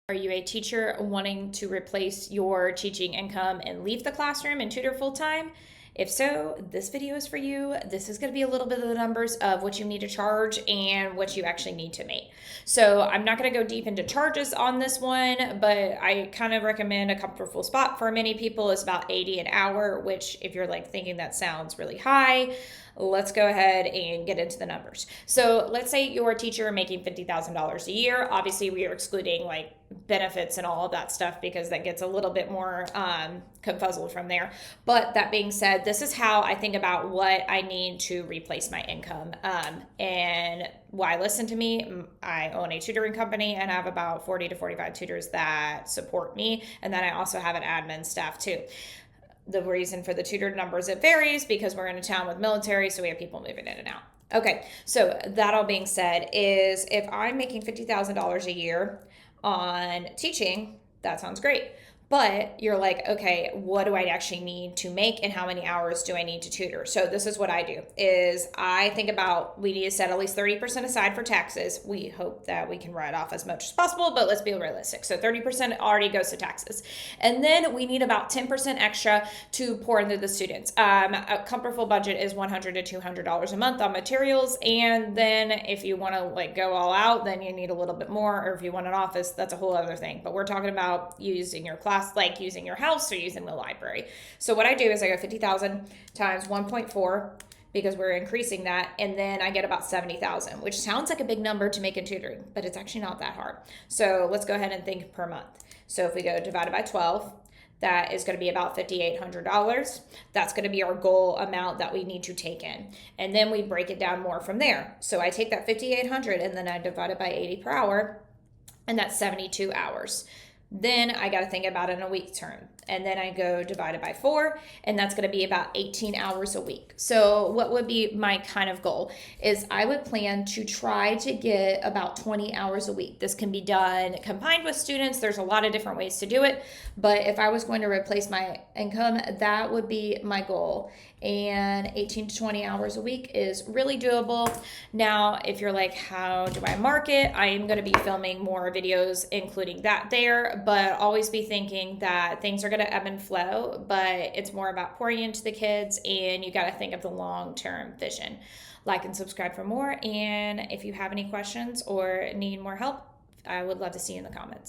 Are you a teacher wanting to replace your teaching income and leave the classroom and tutor full time? If so, this video is for you. This is going to be a little bit of the numbers of what you need to charge and what you actually need to make. So I'm not going to go deep into charges on this one, but I kind of recommend a comfortable spot for many people is about 80 an hour, which if you're like thinking that sounds really high, let's go ahead and get into the numbers. So let's say you're a teacher making $50,000 a year. Obviously, we are excluding like benefits and all of that stuff because that gets a little bit more confuzzled from there. But that being said, this is how I think about what I need to replace my income. And why listen to me, I own a tutoring company and I have about 40 to 45 tutors that support me. And then I also have an admin staff too. The reason for the tutor numbers, it varies because we're in a town with military, so we have people moving in and out. Okay, so that all being said is if I'm making $50,000 a year on teaching, that sounds great. But you're like, okay, what do I actually need to make and how many hours do I need to tutor? So this is what I do is I think about we need to set at least 30% aside for taxes. We hope that we can write off as much as possible, but let's be realistic. So 30% already goes to taxes. And then we need about 10% extra to pour into the students. A comfortable budget is $100 to $200 a month on materials. And then if you want to like go all out, then you need a little bit more. Or if you want an office, that's a whole other thing. But we're talking about using your class, like using your house or using the library. So what I do is I go 50,000 times 1.4 because we're increasing that, and then I get about 70,000, which sounds like a big number to make in tutoring, but it's actually not that hard. So let's go ahead and think per month. So if we go divided by 12, that is going to be about $5,800. That's going to be our goal amount that we need to take in. And then we break it down more from there. So I take that 5,800 and then I divide it by 80 per hour, and that's 72 hours. Then I got to think about it in a week term. And then I go divided by 4, and that's going to be about 18 hours a week. So what would be my kind of goal is I would plan to try to get about 20 hours a week. This can be done combined with students. There's a lot of different ways to do it. But if I was going to replace my income, that would be my goal. And 18 to 20 hours a week is really doable. Now, if you're like, how do I market? I am going to be filming more videos, including that there, but always be thinking that things are going to ebb and flow, but it's more about pouring into the kids, and you got to think of the long-term vision. Like and subscribe for more. And if you have any questions or need more help, I would love to see you in the comments.